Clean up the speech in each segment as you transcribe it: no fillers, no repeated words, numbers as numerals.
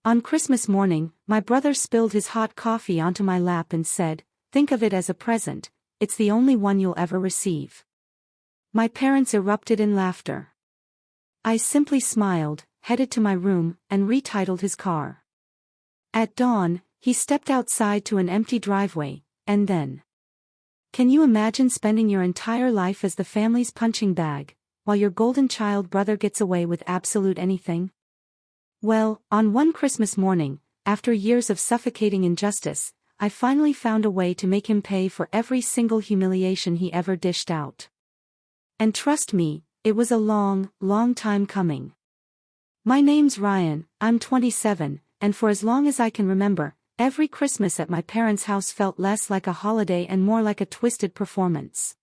On Christmas morning, my brother spilled his hot coffee onto my lap and said, "Think of it as a present, it's the only one you'll ever receive." My parents erupted in laughter. I simply smiled, headed to my room, and retitled his car. At dawn, he stepped outside to an empty driveway, and then. Can you imagine spending your entire life as the family's punching bag, while your golden child brother gets away with absolute anything? Well, on one Christmas morning, after years of suffocating injustice, I finally found a way to make him pay for every single humiliation he ever dished out. And trust me, it was a long, long time coming. My name's Ryan, I'm 27, and for as long as I can remember, every Christmas at my parents' house felt less like a holiday and more like a twisted performance.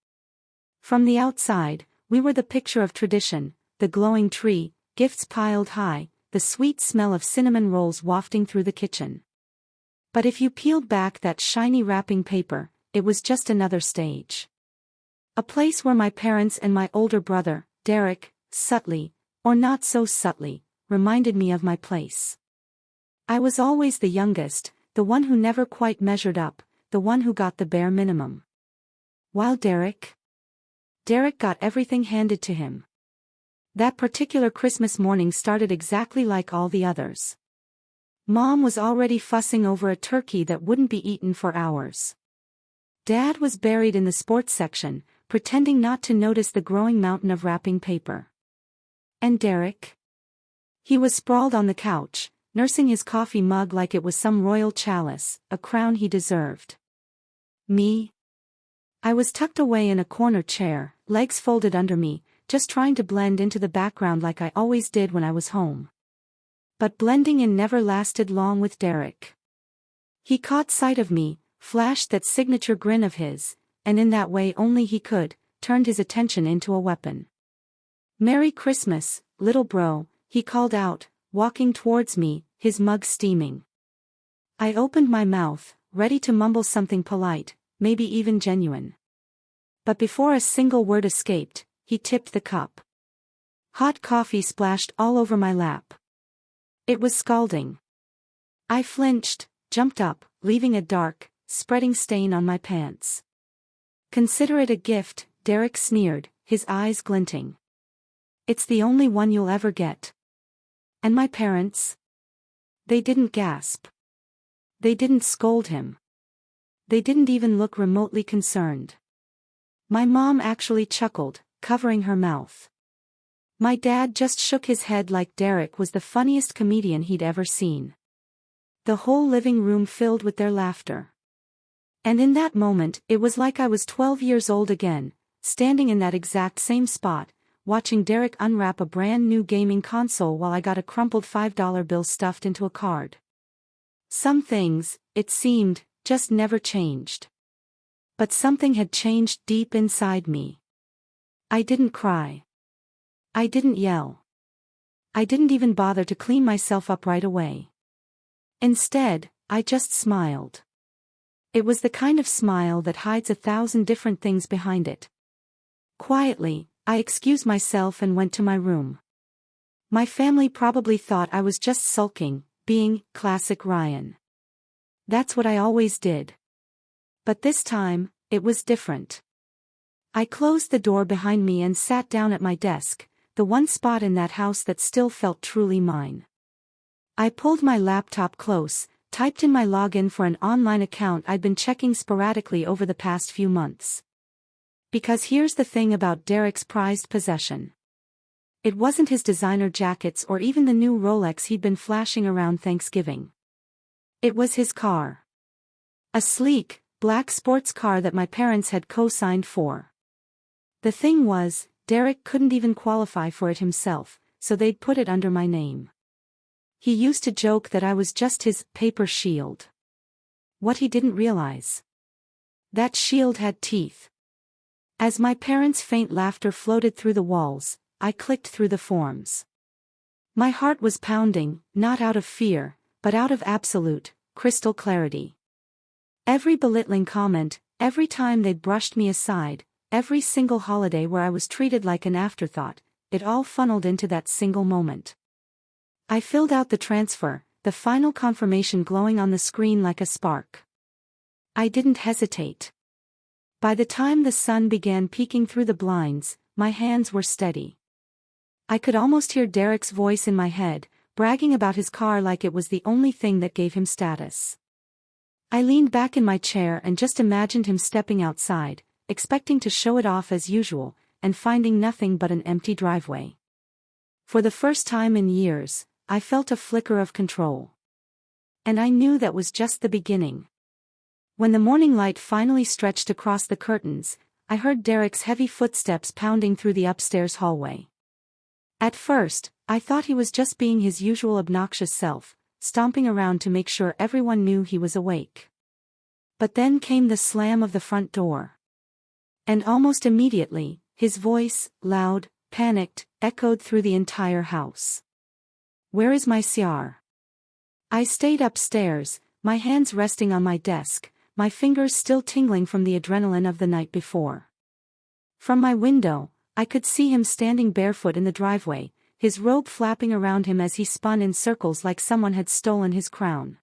From the outside, we were the picture of tradition, the glowing tree, gifts piled high, the sweet smell of cinnamon rolls wafting through the kitchen. But if you peeled back that shiny wrapping paper, it was just another stage. A place where my parents and my older brother, Derek, subtly, or not so subtly, reminded me of my place. I was always the youngest, the one who never quite measured up, the one who got the bare minimum. While Derek got everything handed to him. That particular Christmas morning started exactly like all the others. Mom was already fussing over a turkey that wouldn't be eaten for hours. Dad was buried in the sports section, pretending not to notice the growing mountain of wrapping paper. And Derek? He was sprawled on the couch, nursing his coffee mug like it was some royal chalice, a crown he deserved. Me? I was tucked away in a corner chair, legs folded under me, just trying to blend into the background like I always did when I was home. But blending in never lasted long with Derek. He caught sight of me, flashed that signature grin of his, and in that way only he could, turned his attention into a weapon. "Merry Christmas, little bro," he called out, walking towards me, his mug steaming. I opened my mouth, ready to mumble something polite, maybe even genuine. But before a single word escaped, he tipped the cup. Hot coffee splashed all over my lap. It was scalding. I flinched, jumped up, leaving a dark, spreading stain on my pants. "Consider it a gift," Derek sneered, his eyes glinting. "It's the only one you'll ever get." And my parents? They didn't gasp. They didn't scold him. They didn't even look remotely concerned. My mom actually chuckled, covering her mouth. My dad just shook his head like Derek was the funniest comedian he'd ever seen. The whole living room filled with their laughter. And in that moment, it was like I was 12 years old again, standing in that exact same spot, watching Derek unwrap a brand new gaming console while I got a crumpled $5 bill stuffed into a card. Some things, it seemed, just never changed. But something had changed deep inside me. I didn't cry. I didn't yell. I didn't even bother to clean myself up right away. Instead, I just smiled. It was the kind of smile that hides 1,000 different things behind it. Quietly, I excused myself and went to my room. My family probably thought I was just sulking, being classic Ryan. That's what I always did. But this time, it was different. I closed the door behind me and sat down at my desk, the one spot in that house that still felt truly mine. I pulled my laptop close, typed in my login for an online account I'd been checking sporadically over the past few months. Because here's the thing about Derek's prized possession. It wasn't his designer jackets or even the new Rolex he'd been flashing around Thanksgiving. It was his car. A sleek, black sports car that my parents had co-signed for. The thing was, Derek couldn't even qualify for it himself, so they'd put it under my name. He used to joke that I was just his paper shield. What he didn't realize. That shield had teeth. As my parents' faint laughter floated through the walls, I clicked through the forms. My heart was pounding, not out of fear, but out of absolute, crystal clarity. Every belittling comment, every time they'd brushed me aside, every single holiday where I was treated like an afterthought, it all funneled into that single moment. I filled out the transfer, the final confirmation glowing on the screen like a spark. I didn't hesitate. By the time the sun began peeking through the blinds, my hands were steady. I could almost hear Derek's voice in my head, bragging about his car like it was the only thing that gave him status. I leaned back in my chair and just imagined him stepping outside, expecting to show it off as usual, and finding nothing but an empty driveway. For the first time in years, I felt a flicker of control. And I knew that was just the beginning. When the morning light finally stretched across the curtains, I heard Derek's heavy footsteps pounding through the upstairs hallway. At first, I thought he was just being his usual obnoxious self, stomping around to make sure everyone knew he was awake. But then came the slam of the front door. And almost immediately, his voice, loud, panicked, echoed through the entire house. "Where is my CR?" I stayed upstairs, my hands resting on my desk, my fingers still tingling from the adrenaline of the night before. From my window, I could see him standing barefoot in the driveway, his robe flapping around him as he spun in circles like someone had stolen his crown.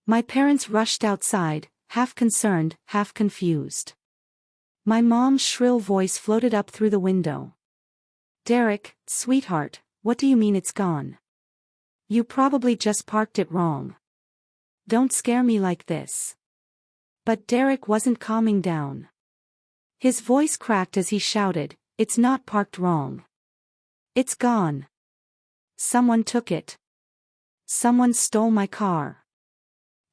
My parents rushed outside, half concerned, half confused. My mom's shrill voice floated up through the window. "Derek, sweetheart, what do you mean it's gone? You probably just parked it wrong. Don't scare me like this." But Derek wasn't calming down. His voice cracked as he shouted, "It's not parked wrong. It's gone. Someone took it. Someone stole my car."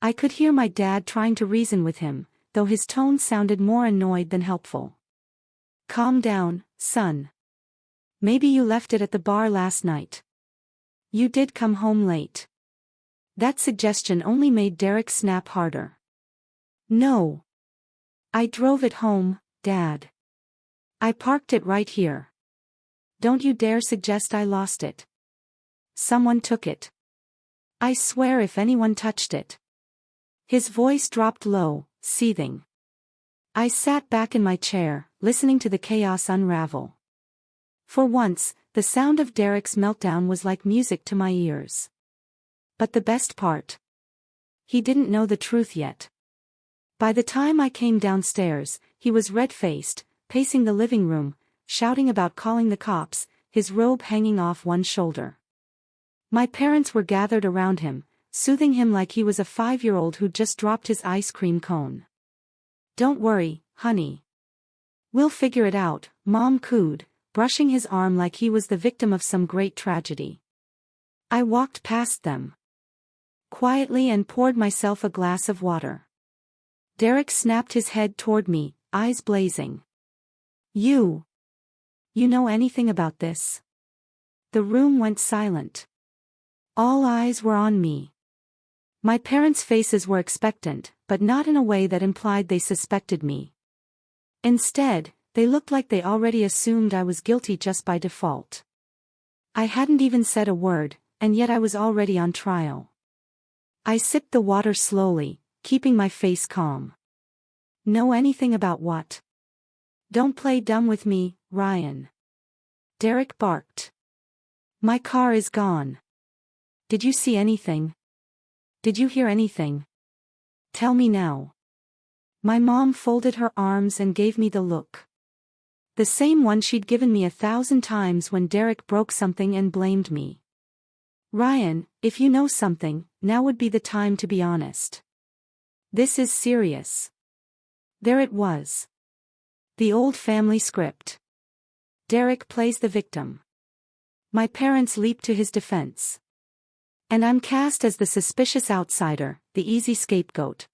I could hear my dad trying to reason with him, though his tone sounded more annoyed than helpful. "Calm down, son. Maybe you left it at the bar last night. You did come home late." That suggestion only made Derek snap harder. "No. I drove it home, Dad. I parked it right here. Don't you dare suggest I lost it. Someone took it. I swear if anyone touched it." His voice dropped low, seething. I sat back in my chair, listening to the chaos unravel. For once, the sound of Derek's meltdown was like music to my ears. But the best part? He didn't know the truth yet. By the time I came downstairs, he was red-faced, pacing the living room, shouting about calling the cops, his robe hanging off one shoulder. My parents were gathered around him, soothing him like he was a 5-year-old who just dropped his ice cream cone. "Don't worry, honey. We'll figure it out," Mom cooed, brushing his arm like he was the victim of some great tragedy. I walked past them quietly and poured myself a glass of water. Derek snapped his head toward me, eyes blazing. You know anything about this?" The room went silent. All eyes were on me. My parents' faces were expectant, but not in a way that implied they suspected me. Instead, they looked like they already assumed I was guilty just by default. I hadn't even said a word, and yet I was already on trial. I sipped the water slowly, keeping my face calm. "Know anything about what?" "Don't play dumb with me, Ryan." Derek barked. "My car is gone. Did you see anything? Did you hear anything? Tell me now." My mom folded her arms and gave me the look. The same one she'd given me 1,000 times when Derek broke something and blamed me. "Ryan, if you know something, now would be the time to be honest. This is serious." There it was. The old family script. Derek plays the victim. My parents leap to his defense. And I'm cast as the suspicious outsider, the easy scapegoat.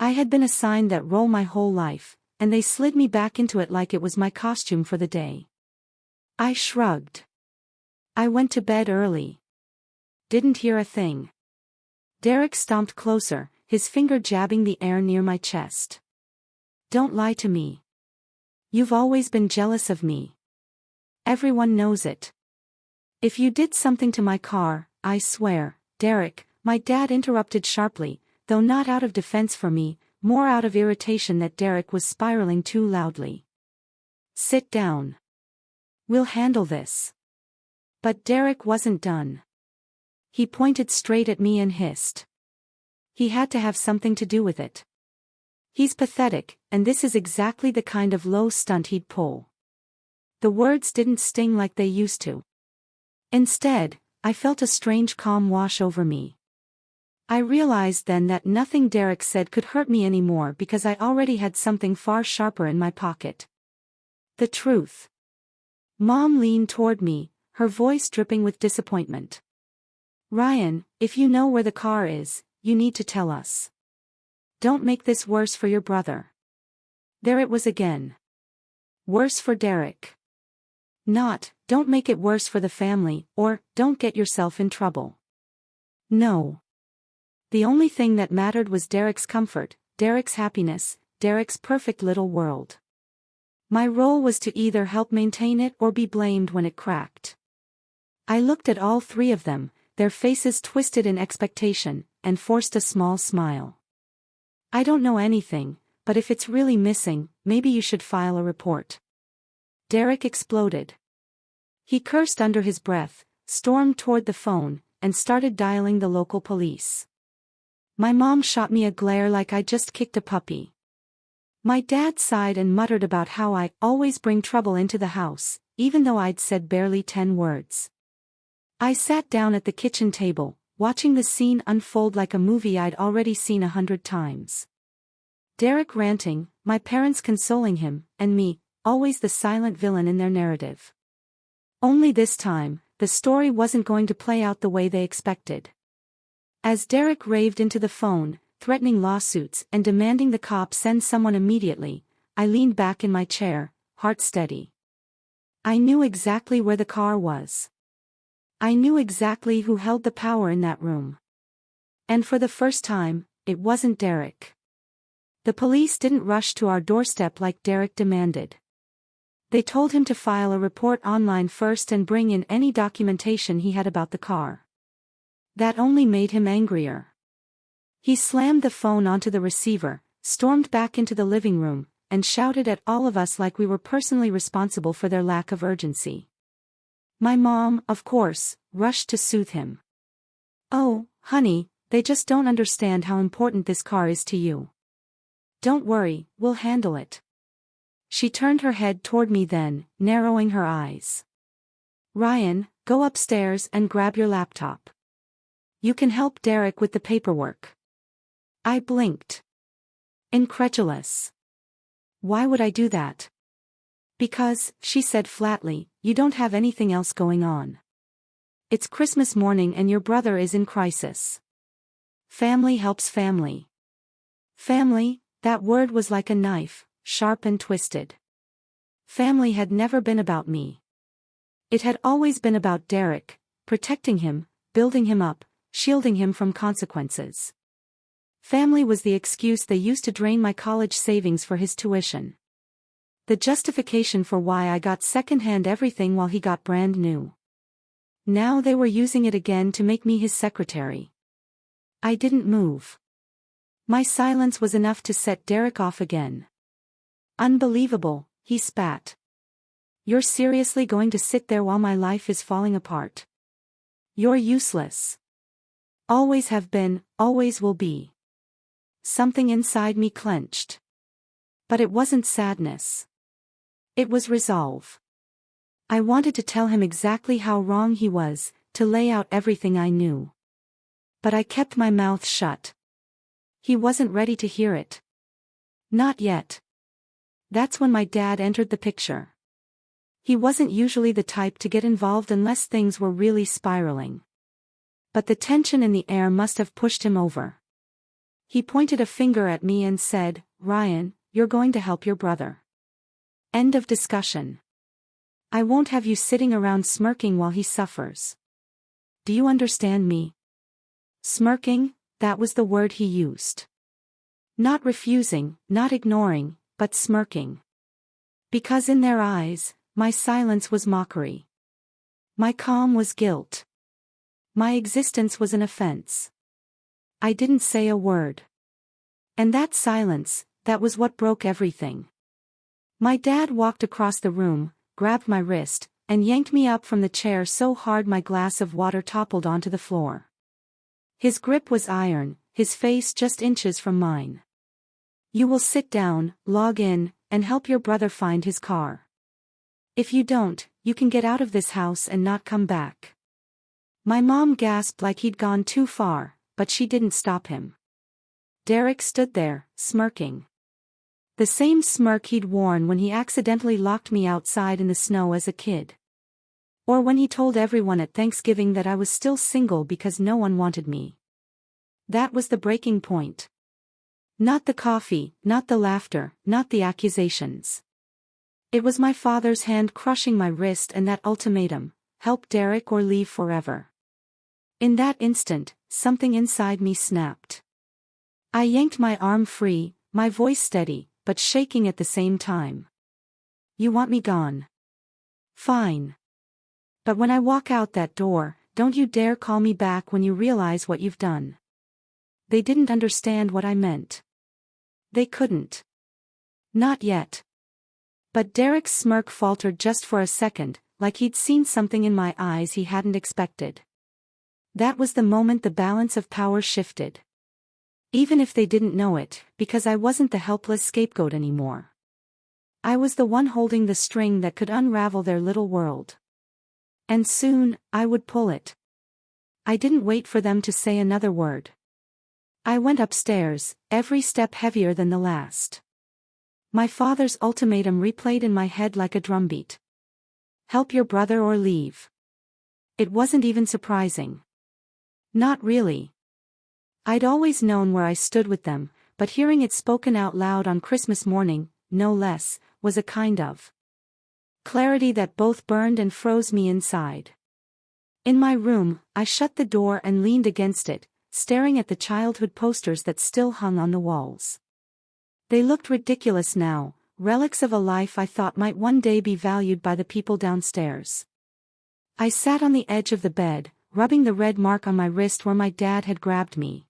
I had been assigned that role my whole life, and they slid me back into it like it was my costume for the day. I shrugged. I went to bed early. Didn't hear a thing. Derek stomped closer, his finger jabbing the air near my chest. "Don't lie to me. You've always been jealous of me. Everyone knows it. If you did something to my car, I swear." "Derek," my dad interrupted sharply, though not out of defense for me, more out of irritation that Derek was spiraling too loudly. "Sit down. We'll handle this." But Derek wasn't done. He pointed straight at me and hissed. He had to have something to do with it. He's pathetic, and this is exactly the kind of low stunt he'd pull. The words didn't sting like they used to. Instead, I felt a strange calm wash over me. I realized then that nothing Derek said could hurt me anymore because I already had something far sharper in my pocket. The truth. Mom leaned toward me, her voice dripping with disappointment. Ryan, if you know where the car is, you need to tell us. Don't make this worse for your brother. There it was again. Worse for Derek. Not, don't make it worse for the family, or, don't get yourself in trouble. No. The only thing that mattered was Derek's comfort, Derek's happiness, Derek's perfect little world. My role was to either help maintain it or be blamed when it cracked. I looked at all three of them, their faces twisted in expectation, and forced a small smile. I don't know anything, but if it's really missing, maybe you should file a report. Derek exploded. He cursed under his breath, stormed toward the phone, and started dialing the local police. My mom shot me a glare like I'd just kicked a puppy. My dad sighed and muttered about how I always bring trouble into the house, even though I'd said barely 10 words. I sat down at the kitchen table, watching the scene unfold like a movie I'd already seen 100 times. Derek ranting, my parents consoling him, and me, always the silent villain in their narrative. Only this time, the story wasn't going to play out the way they expected. As Derek raved into the phone, threatening lawsuits and demanding the cops send someone immediately, I leaned back in my chair, heart steady. I knew exactly where the car was. I knew exactly who held the power in that room. And for the first time, it wasn't Derek. The police didn't rush to our doorstep like Derek demanded. They told him to file a report online first and bring in any documentation he had about the car. That only made him angrier. He slammed the phone onto the receiver, stormed back into the living room, and shouted at all of us like we were personally responsible for their lack of urgency. My mom, of course, rushed to soothe him. Oh, honey, they just don't understand how important this car is to you. Don't worry, we'll handle it. She turned her head toward me then, narrowing her eyes. Ryan, go upstairs and grab your laptop. You can help Derek with the paperwork. I blinked. Incredulous. Why would I do that? Because, she said flatly, you don't have anything else going on. It's Christmas morning and your brother is in crisis. Family helps family. Family, that word was like a knife, sharp and twisted. Family had never been about me. It had always been about Derek, protecting him, building him up, shielding him from consequences. Family was the excuse they used to drain my college savings for his tuition. The justification for why I got second-hand everything while he got brand new. Now they were using it again to make me his secretary. I didn't move. My silence was enough to set Derek off again. Unbelievable, he spat. You're seriously going to sit there while my life is falling apart? You're useless. Always have been, always will be. Something inside me clenched. But it wasn't sadness. It was resolve. I wanted to tell him exactly how wrong he was, to lay out everything I knew. But I kept my mouth shut. He wasn't ready to hear it. Not yet. That's when my dad entered the picture. He wasn't usually the type to get involved unless things were really spiraling. But the tension in the air must have pushed him over. He pointed a finger at me and said, Ryan, you're going to help your brother. End of discussion. I won't have you sitting around smirking while he suffers. Do you understand me? Smirking, that was the word he used. Not refusing, not ignoring, but smirking. Because in their eyes, my silence was mockery. My calm was guilt. My existence was an offense. I didn't say a word. And that silence, that was what broke everything. My dad walked across the room, grabbed my wrist, and yanked me up from the chair so hard my glass of water toppled onto the floor. His grip was iron, his face just inches from mine. "You will sit down, log in, and help your brother find his car. If you don't, you can get out of this house and not come back." My mom gasped like he'd gone too far, but she didn't stop him. Derek stood there, smirking. The same smirk he'd worn when he accidentally locked me outside in the snow as a kid. Or when he told everyone at Thanksgiving that I was still single because no one wanted me. That was the breaking point. Not the coffee, not the laughter, not the accusations. It was my father's hand crushing my wrist and that ultimatum: help Derek or leave forever. In that instant, something inside me snapped. I yanked my arm free, my voice steady, but shaking at the same time. "You want me gone? Fine. But when I walk out that door, don't you dare call me back when you realize what you've done." They didn't understand what I meant. They couldn't. Not yet. But Derek's smirk faltered just for a second, like he'd seen something in my eyes he hadn't expected. That was the moment the balance of power shifted. Even if they didn't know it, because I wasn't the helpless scapegoat anymore. I was the one holding the string that could unravel their little world. And soon, I would pull it. I didn't wait for them to say another word. I went upstairs, every step heavier than the last. My father's ultimatum replayed in my head like a drumbeat. Help your brother or leave. It wasn't even surprising. Not really. I'd always known where I stood with them, but hearing it spoken out loud on Christmas morning, no less, was a kind of clarity that both burned and froze me inside. In my room, I shut the door and leaned against it, staring at the childhood posters that still hung on the walls. They looked ridiculous now, relics of a life I thought might one day be valued by the people downstairs. I sat on the edge of the bed, rubbing the red mark on my wrist where my dad had grabbed me.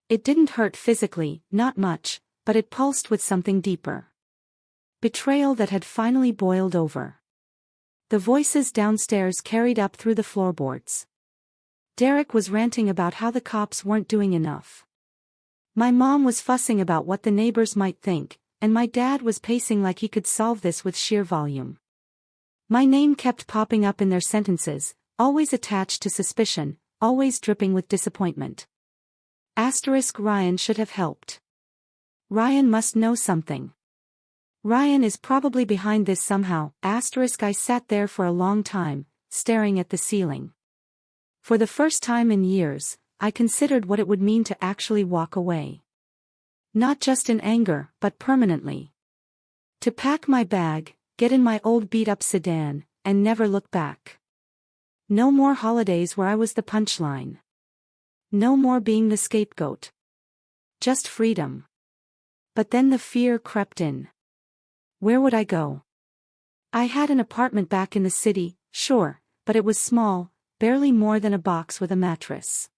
It didn't hurt physically, not much, but it pulsed with something deeper. Betrayal that had finally boiled over. The voices downstairs carried up through the floorboards. Derek was ranting about how the cops weren't doing enough. My mom was fussing about what the neighbors might think, and my dad was pacing like he could solve this with sheer volume. My name kept popping up in their sentences, always attached to suspicion, always dripping with disappointment. Ryan should have helped. Ryan must know something. Ryan is probably behind this somehow. I sat there for a long time, staring at the ceiling. For the first time in years, I considered what it would mean to actually walk away. Not just in anger, but permanently. To pack my bag, get in my old beat-up sedan, and never look back. No more holidays where I was the punchline. No more being the scapegoat. Just freedom. But then the fear crept in. Where would I go? I had an apartment back in the city, sure, but it was small, barely more than a box with a mattress.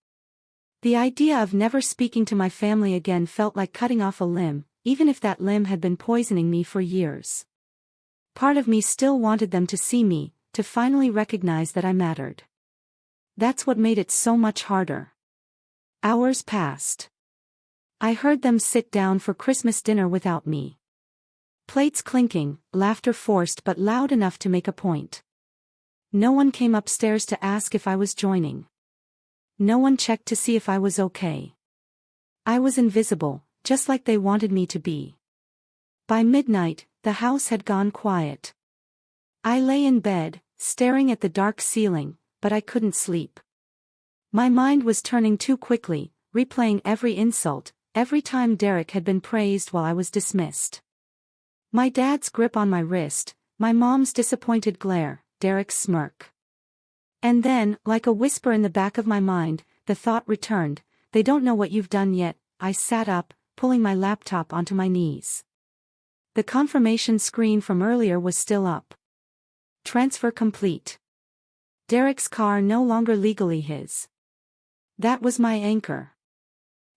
The idea of never speaking to my family again felt like cutting off a limb, even if that limb had been poisoning me for years. Part of me still wanted them to see me, to finally recognize that I mattered. That's what made it so much harder. Hours passed. I heard them sit down for Christmas dinner without me. Plates clinking, laughter forced but loud enough to make a point. No one came upstairs to ask if I was joining. No one checked to see if I was okay. I was invisible, just like they wanted me to be. By midnight, the house had gone quiet. I lay in bed, staring at the dark ceiling, but I couldn't sleep. My mind was turning too quickly, replaying every insult, every time Derek had been praised while I was dismissed. My dad's grip on my wrist, my mom's disappointed glare, Derek's smirk. And then, like a whisper in the back of my mind, the thought returned, "They don't know what you've done yet." I sat up, pulling my laptop onto my knees. The confirmation screen from earlier was still up. Transfer complete. Derek's car no longer legally his. That was my anchor.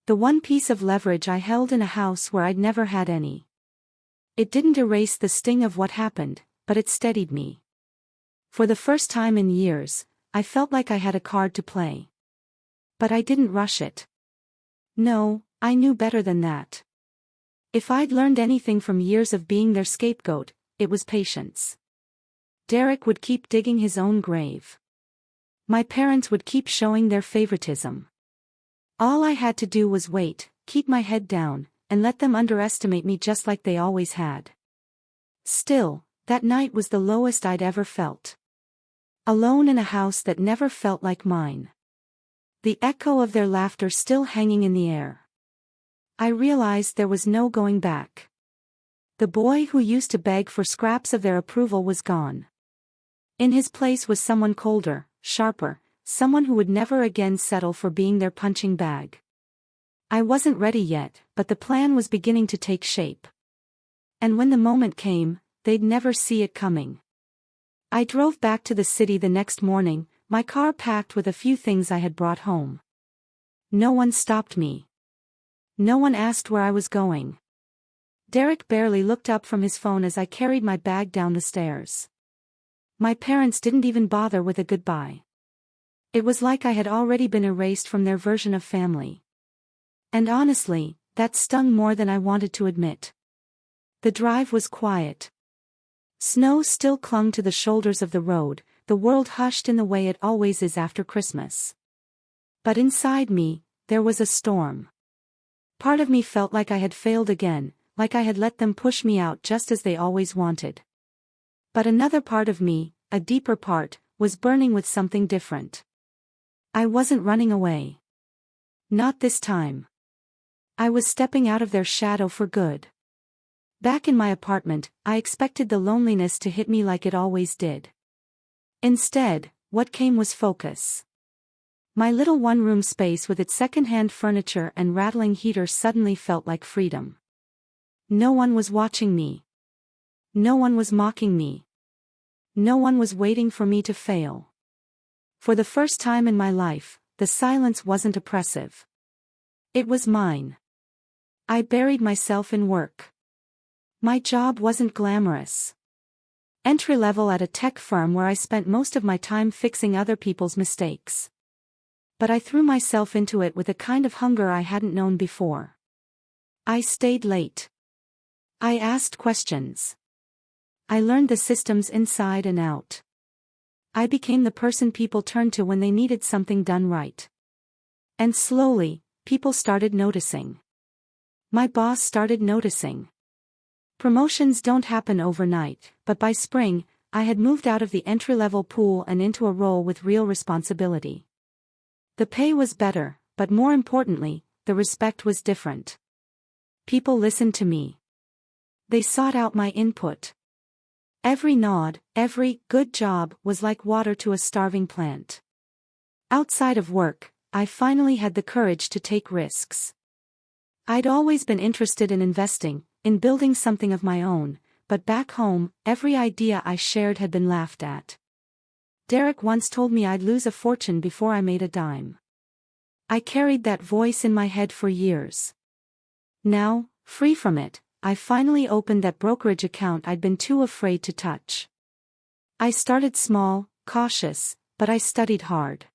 The one piece of leverage I held in a house where I'd never had any. It didn't erase the sting of what happened, but it steadied me. For the first time in years, I felt like I had a card to play. But I didn't rush it. No, I knew better than that. If I'd learned anything from years of being their scapegoat, it was patience. Derek would keep digging his own grave. My parents would keep showing their favoritism. All I had to do was wait, keep my head down, and let them underestimate me just like they always had. Still, that night was the lowest I'd ever felt. Alone in a house that never felt like mine. The echo of their laughter still hanging in the air. I realized there was no going back. The boy who used to beg for scraps of their approval was gone. In his place was someone colder, sharper, someone who would never again settle for being their punching bag. I wasn't ready yet, but the plan was beginning to take shape. And when the moment came, they'd never see it coming. I drove back to the city the next morning, my car packed with a few things I had brought home. No one stopped me. No one asked where I was going. Derek barely looked up from his phone as I carried my bag down the stairs. My parents didn't even bother with a goodbye. It was like I had already been erased from their version of family. And honestly, that stung more than I wanted to admit. The drive was quiet. Snow still clung to the shoulders of the road, the world hushed in the way it always is after Christmas. But inside me, there was a storm. Part of me felt like I had failed again, like I had let them push me out just as they always wanted. But another part of me, a deeper part, was burning with something different. I wasn't running away. Not this time. I was stepping out of their shadow for good. Back in my apartment, I expected the loneliness to hit me like it always did. Instead, what came was focus. My little one-room space with its second-hand furniture and rattling heater suddenly felt like freedom. No one was watching me. No one was mocking me. No one was waiting for me to fail. For the first time in my life, the silence wasn't oppressive. It was mine. I buried myself in work. My job wasn't glamorous. Entry-level at a tech firm where I spent most of my time fixing other people's mistakes. But I threw myself into it with a kind of hunger I hadn't known before. I stayed late. I asked questions. I learned the systems inside and out. I became the person people turned to when they needed something done right. And slowly, people started noticing. My boss started noticing. Promotions don't happen overnight, but by spring, I had moved out of the entry-level pool and into a role with real responsibility. The pay was better, but more importantly, the respect was different. People listened to me. They sought out my input. Every nod, every good job was like water to a starving plant. Outside of work, I finally had the courage to take risks. I'd always been interested in investing, in building something of my own, but back home, every idea I shared had been laughed at. Derek once told me I'd lose a fortune before I made a dime. I carried that voice in my head for years. Now, free from it, I finally opened that brokerage account I'd been too afraid to touch. I started small, cautious, but I studied hard.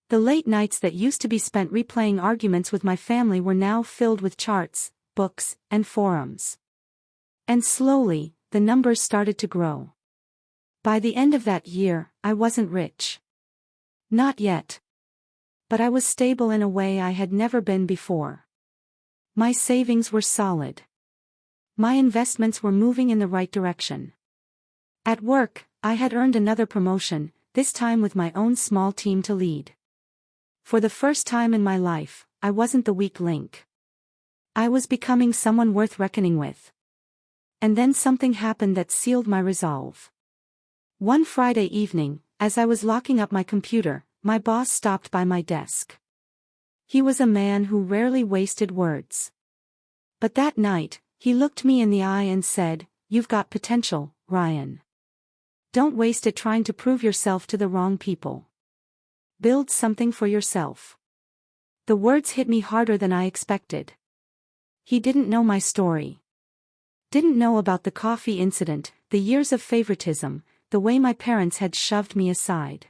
The late nights that used to be spent replaying arguments with my family were now filled with charts, books, and forums. And slowly, the numbers started to grow. By the end of that year, I wasn't rich. Not yet. But I was stable in a way I had never been before. My savings were solid. My investments were moving in the right direction. At work, I had earned another promotion, this time with my own small team to lead. For the first time in my life, I wasn't the weak link. I was becoming someone worth reckoning with. And then something happened that sealed my resolve. One Friday evening, as I was locking up my computer, my boss stopped by my desk. He was a man who rarely wasted words. But that night, he looked me in the eye and said, "You've got potential, Ryan. Don't waste it trying to prove yourself to the wrong people. Build something for yourself." The words hit me harder than I expected. He didn't know my story. Didn't know about the coffee incident, the years of favoritism, the way my parents had shoved me aside.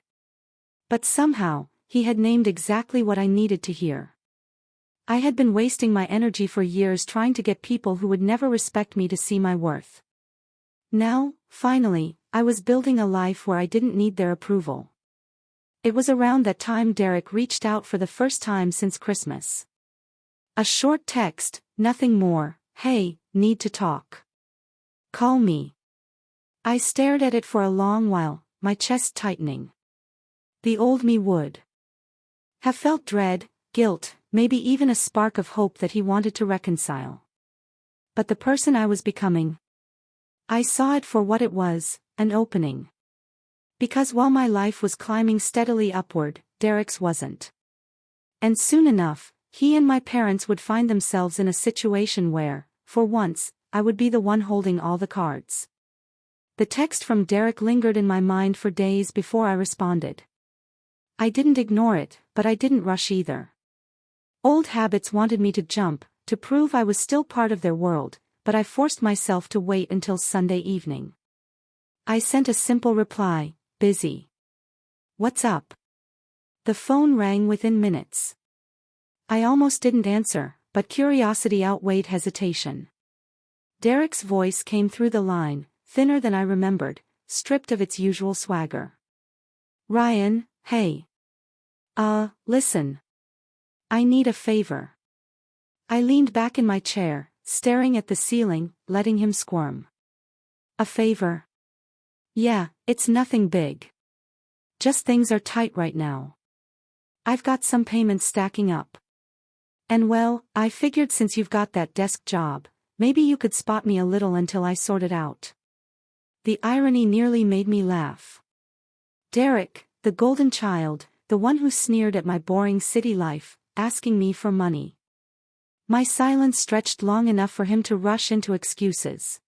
But somehow, he had named exactly what I needed to hear. I had been wasting my energy for years trying to get people who would never respect me to see my worth. Now, finally, I was building a life where I didn't need their approval. It was around that time Derek reached out for the first time since Christmas. A short text, nothing more. Hey, need to talk. Call me. I stared at it for a long while, my chest tightening. The old me would have felt dread, guilt, maybe even a spark of hope that he wanted to reconcile. But the person I was becoming, I saw it for what it was, an opening. Because while my life was climbing steadily upward, Derek's wasn't. And soon enough, he and my parents would find themselves in a situation where, for once, I would be the one holding all the cards. The text from Derek lingered in my mind for days before I responded. I didn't ignore it, but I didn't rush either. Old habits wanted me to jump, to prove I was still part of their world, but I forced myself to wait until Sunday evening. I sent a simple reply, busy. What's up? The phone rang within minutes. I almost didn't answer, but curiosity outweighed hesitation. Derek's voice came through the line, thinner than I remembered, stripped of its usual swagger. Ryan, hey. Listen. I need a favor. I leaned back in my chair, staring at the ceiling, letting him squirm. A favor? Yeah, it's nothing big. Just things are tight right now. I've got some payments stacking up. And well, I figured since you've got that desk job, maybe you could spot me a little until I sort it out. The irony nearly made me laugh. Derek, the golden child, the one who sneered at my boring city life, asking me for money. My silence stretched long enough for him to rush into excuses.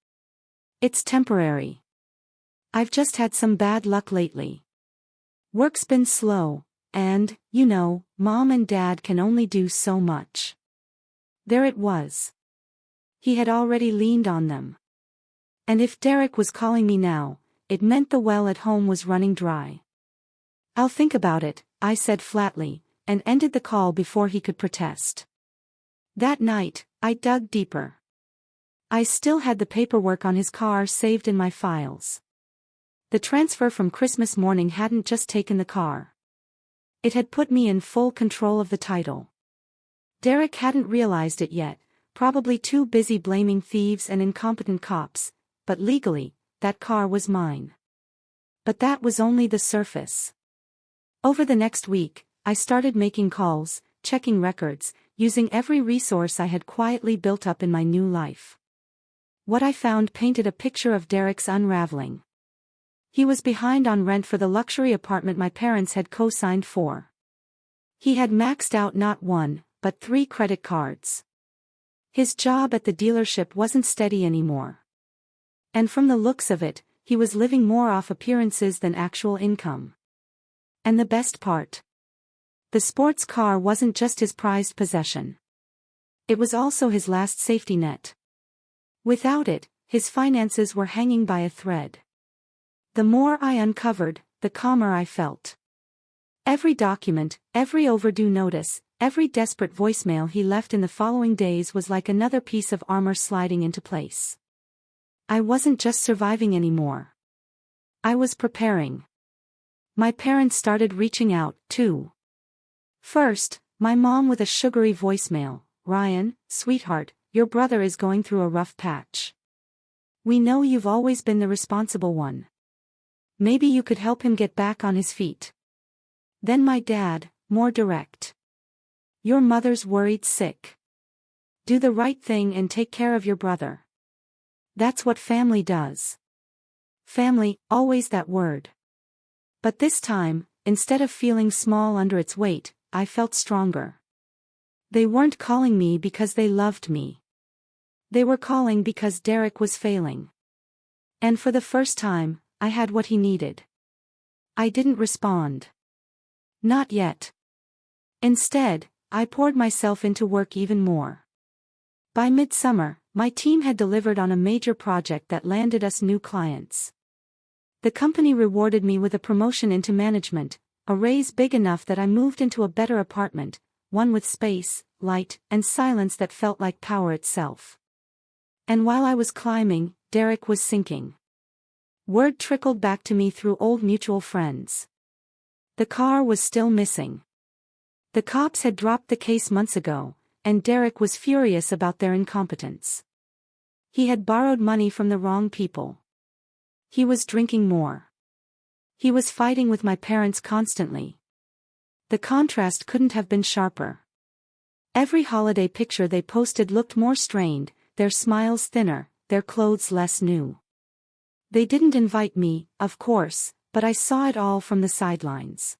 It's temporary. I've just had some bad luck lately. Work's been slow, and, you know, Mom and Dad can only do so much. There it was. He had already leaned on them. And if Derek was calling me now, it meant the well at home was running dry. I'll think about it, I said flatly, and ended the call before he could protest. That night, I dug deeper. I still had the paperwork on his car saved in my files. The transfer from Christmas morning hadn't just taken the car. It had put me in full control of the title. Derek hadn't realized it yet, probably too busy blaming thieves and incompetent cops, but legally, that car was mine. But that was only the surface. Over the next week, I started making calls, checking records, using every resource I had quietly built up in my new life. What I found painted a picture of Derek's unraveling. He was behind on rent for the luxury apartment my parents had co-signed for. He had maxed out not one, but 3 credit cards. His job at the dealership wasn't steady anymore. And from the looks of it, he was living more off appearances than actual income. And the best part? The sports car wasn't just his prized possession. It was also his last safety net. Without it, his finances were hanging by a thread. The more I uncovered, the calmer I felt. Every document, every overdue notice, every desperate voicemail he left in the following days was like another piece of armor sliding into place. I wasn't just surviving anymore. I was preparing. My parents started reaching out, too. First, my mom with a sugary voicemail, Ryan, sweetheart, your brother is going through a rough patch. We know you've always been the responsible one. Maybe you could help him get back on his feet. Then my dad, more direct. Your mother's worried sick. Do the right thing and take care of your brother. That's what family does. Family, always that word. But this time, instead of feeling small under its weight, I felt stronger. They weren't calling me because they loved me. They were calling because Derek was failing. And for the first time, I had what he needed. I didn't respond. Not yet. Instead, I poured myself into work even more. By midsummer, my team had delivered on a major project that landed us new clients. The company rewarded me with a promotion into management, a raise big enough that I moved into a better apartment, one with space, light, and silence that felt like power itself. And while I was climbing, Derek was sinking. Word trickled back to me through old mutual friends. The car was still missing. The cops had dropped the case months ago, and Derek was furious about their incompetence. He had borrowed money from the wrong people. He was drinking more. He was fighting with my parents constantly. The contrast couldn't have been sharper. Every holiday picture they posted looked more strained, their smiles thinner, their clothes less new. They didn't invite me, of course, but I saw it all from the sidelines.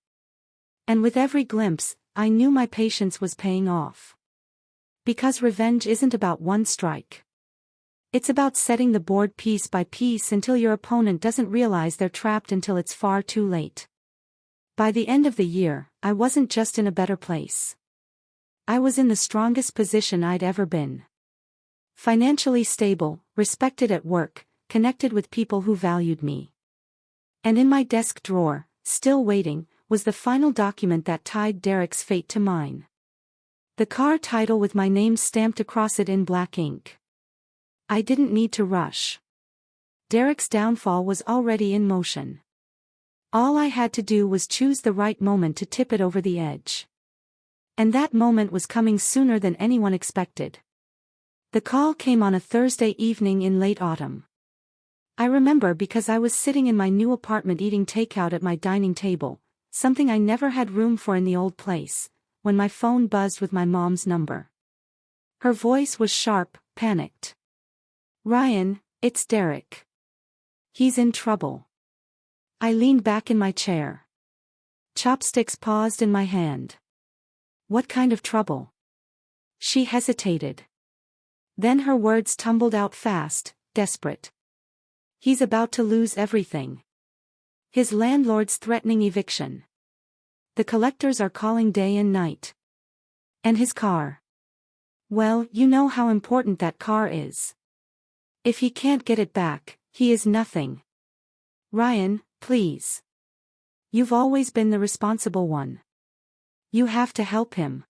And with every glimpse, I knew my patience was paying off. Because revenge isn't about one strike. It's about setting the board piece by piece until your opponent doesn't realize they're trapped until it's far too late. By the end of the year, I wasn't just in a better place. I was in the strongest position I'd ever been. Financially stable, respected at work, connected with people who valued me. And in my desk drawer, still waiting, was the final document that tied Derek's fate to mine. The car title with my name stamped across it in black ink. I didn't need to rush. Derek's downfall was already in motion. All I had to do was choose the right moment to tip it over the edge. And that moment was coming sooner than anyone expected. The call came on a Thursday evening in late autumn. I remember because I was sitting in my new apartment eating takeout at my dining table, something I never had room for in the old place, when my phone buzzed with my mom's number. Her voice was sharp, panicked. "Ryan, it's Derek. He's in trouble." I leaned back in my chair. Chopsticks paused in my hand. "What kind of trouble?" She hesitated. Then her words tumbled out fast, desperate. "He's about to lose everything. His landlord's threatening eviction. The collectors are calling day and night. And his car. Well, you know how important that car is. If he can't get it back, he is nothing. Ryan, please. You've always been the responsible one. You have to help him."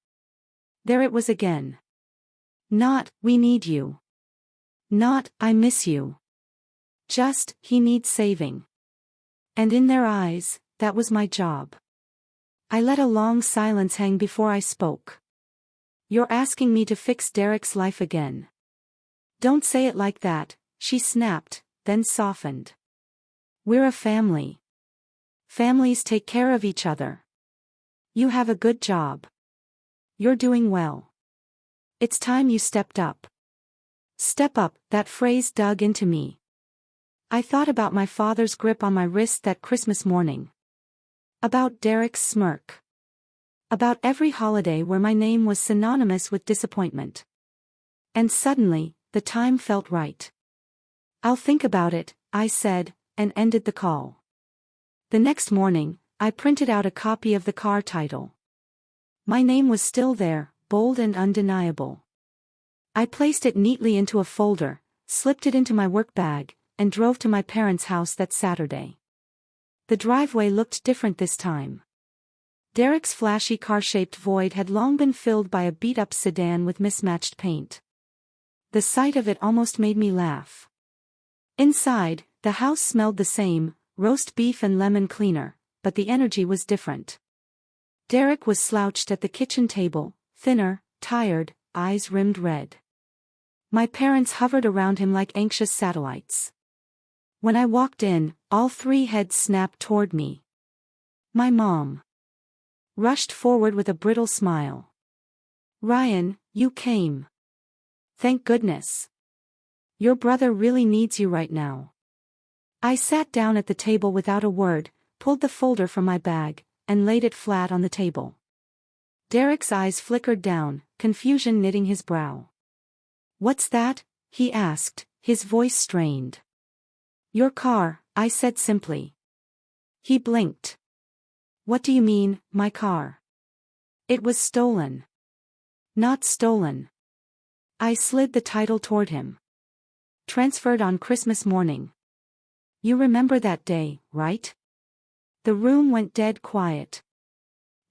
There it was again. Not, "We need you." Not, "I miss you." Just, "He needs saving." And in their eyes, that was my job. I let a long silence hang before I spoke. "You're asking me to fix Derek's life again." "Don't say it like that," she snapped, then softened. "We're a family. Families take care of each other. You have a good job. You're doing well. It's time you stepped up." Step up, that phrase dug into me. I thought about my father's grip on my wrist that Christmas morning. About Derek's smirk. About every holiday where my name was synonymous with disappointment. And suddenly, the time felt right. "I'll think about it," I said, and ended the call. The next morning, I printed out a copy of the car title. My name was still there, bold and undeniable. I placed it neatly into a folder, slipped it into my work bag, and drove to my parents' house that Saturday. The driveway looked different this time. Derek's flashy car-shaped void had long been filled by a beat-up sedan with mismatched paint. The sight of it almost made me laugh. Inside, the house smelled the same, roast beef and lemon cleaner, but the energy was different. Derek was slouched at the kitchen table, thinner, tired, eyes rimmed red. My parents hovered around him like anxious satellites. When I walked in, all three heads snapped toward me. My mom rushed forward with a brittle smile. "Ryan, you came. Thank goodness. Your brother really needs you right now." I sat down at the table without a word, pulled the folder from my bag, and laid it flat on the table. Derek's eyes flickered down, confusion knitting his brow. "What's that?" he asked, his voice strained. "Your car," I said simply. He blinked. "What do you mean, my car?" "It was stolen." "Not stolen." I slid the title toward him. "Transferred on Christmas morning." You remember that day, right? The room went dead quiet.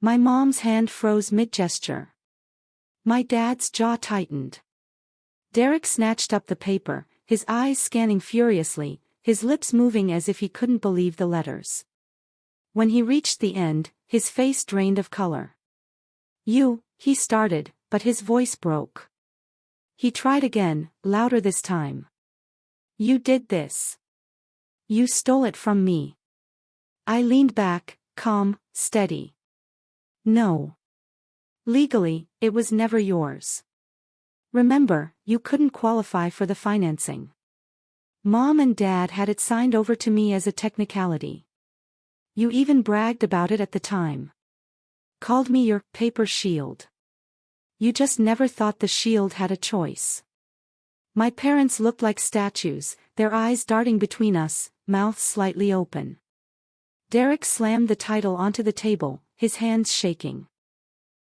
My mom's hand froze mid-gesture. My dad's jaw tightened. Derek snatched up the paper, his eyes scanning furiously, his lips moving as if he couldn't believe the letters. When he reached the end, his face drained of color. He started, but his voice broke. He tried again, louder this time. You did this. You stole it from me. I leaned back, calm, steady. No. Legally, it was never yours. Remember, you couldn't qualify for the financing. Mom and Dad had it signed over to me as a technicality. You even bragged about it at the time. Called me your paper shield. You just never thought the shield had a choice. My parents looked like statues, their eyes darting between us, mouths slightly open. Derek slammed the title onto the table, his hands shaking.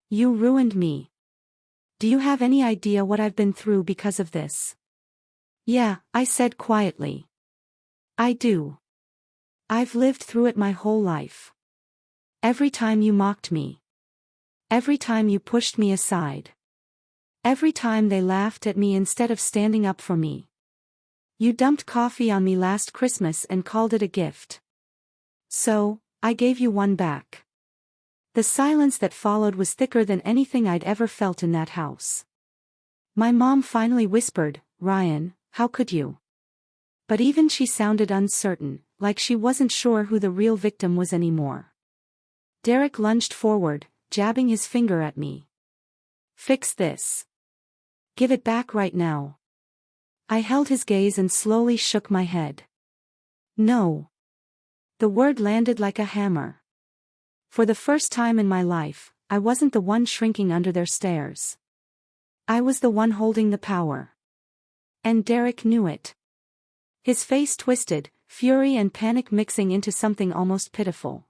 You ruined me. Do you have any idea what I've been through because of this? Yeah, I said quietly. I do. I've lived through it my whole life. Every time you mocked me. Every time you pushed me aside. Every time they laughed at me instead of standing up for me. You dumped coffee on me last Christmas and called it a gift. So, I gave you one back. The silence that followed was thicker than anything I'd ever felt in that house. My mom finally whispered, Ryan, how could you? But even she sounded uncertain, like she wasn't sure who the real victim was anymore. Derek lunged forward, jabbing his finger at me. Fix this. Give it back right now. I held his gaze and slowly shook my head. No. The word landed like a hammer. For the first time in my life, I wasn't the one shrinking under their stares. I was the one holding the power. And Derek knew it. His face twisted, fury and panic mixing into something almost pitiful.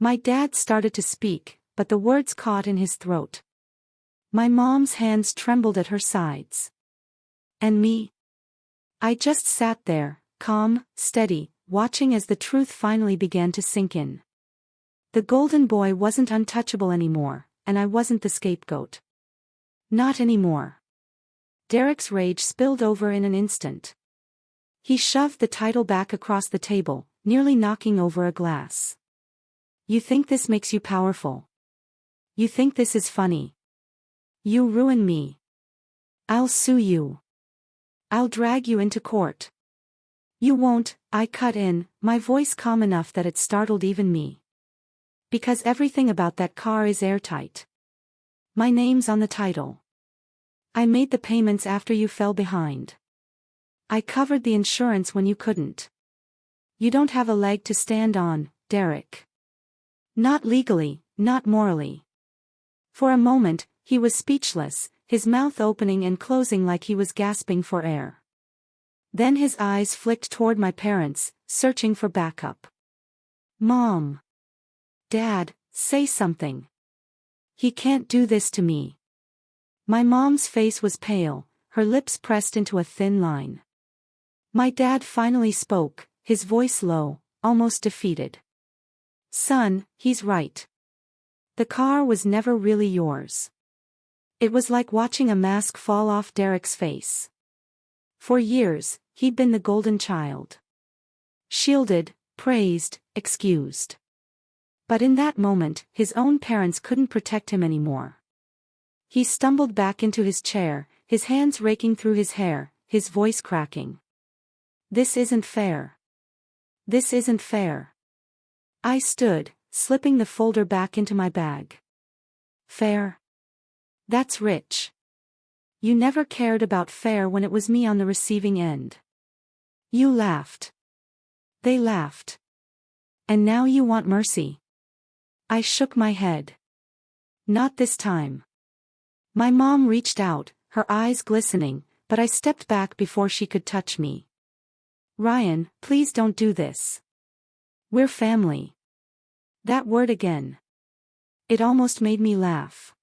My dad started to speak, but the words caught in his throat. My mom's hands trembled at her sides. And me? I just sat there, calm, steady, watching as the truth finally began to sink in. The golden boy wasn't untouchable anymore, and I wasn't the scapegoat. Not anymore. Derek's rage spilled over in an instant. He shoved the title back across the table, nearly knocking over a glass. You think this makes you powerful? You think this is funny? You ruin me. I'll sue you. I'll drag you into court. You won't, I cut in, my voice calm enough that it startled even me. Because everything about that car is airtight. My name's on the title. I made the payments after you fell behind. I covered the insurance when you couldn't. You don't have a leg to stand on, Derek. Not legally, not morally. For a moment, he was speechless, his mouth opening and closing like he was gasping for air. Then his eyes flicked toward my parents, searching for backup. Mom. Dad, say something. He can't do this to me. My mom's face was pale, her lips pressed into a thin line. My dad finally spoke, his voice low, almost defeated. Son, he's right. The car was never really yours. It was like watching a mask fall off Derek's face. For years, he'd been the golden child. Shielded, praised, excused. But in that moment, his own parents couldn't protect him anymore. He stumbled back into his chair, his hands raking through his hair, his voice cracking. This isn't fair. This isn't fair. I stood, slipping the folder back into my bag. Fair? That's rich. You never cared about fair when it was me on the receiving end. You laughed. They laughed. And now you want mercy. I shook my head. Not this time. My mom reached out, her eyes glistening, but I stepped back before she could touch me. Ryan, please don't do this. We're family. That word again. It almost made me laugh.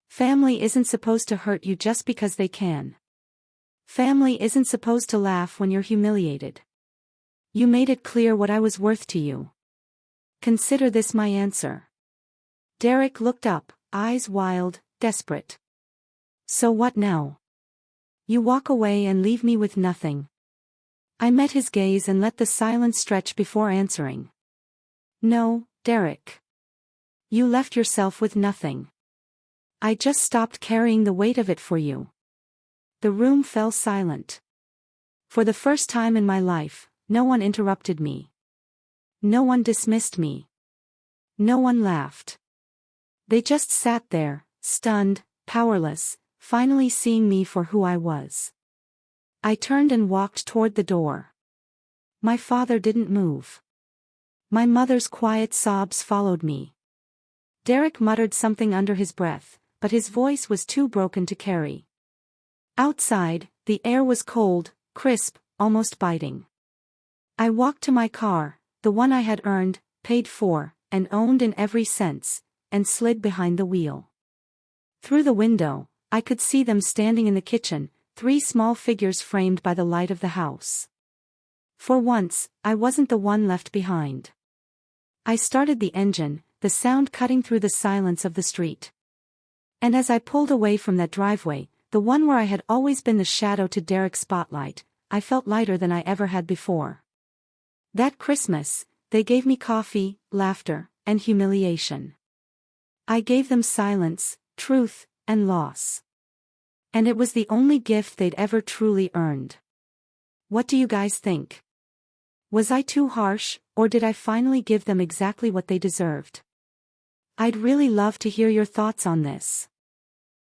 Family isn't supposed to hurt you just because they can. Family isn't supposed to laugh when you're humiliated. You made it clear what I was worth to you. Consider this my answer. Derek looked up, eyes wild, desperate. So what now? You walk away and leave me with nothing. I met his gaze and let the silence stretch before answering. No, Derek. You left yourself with nothing. I just stopped carrying the weight of it for you. The room fell silent. For the first time in my life, no one interrupted me. No one dismissed me. No one laughed. They just sat there, stunned, powerless, finally seeing me for who I was. I turned and walked toward the door. My father didn't move. My mother's quiet sobs followed me. Derek muttered something under his breath, but his voice was too broken to carry. Outside, the air was cold, crisp, almost biting. I walked to my car, the one I had earned, paid for, and owned in every sense, and slid behind the wheel. Through the window, I could see them standing in the kitchen, 3 small figures framed by the light of the house. For once, I wasn't the one left behind. I started the engine, the sound cutting through the silence of the street. And as I pulled away from that driveway, the one where I had always been the shadow to Derek's spotlight, I felt lighter than I ever had before. That Christmas, they gave me coffee, laughter, and humiliation. I gave them silence, truth, and loss. And it was the only gift they'd ever truly earned. What do you guys think? Was I too harsh, or did I finally give them exactly what they deserved? I'd really love to hear your thoughts on this.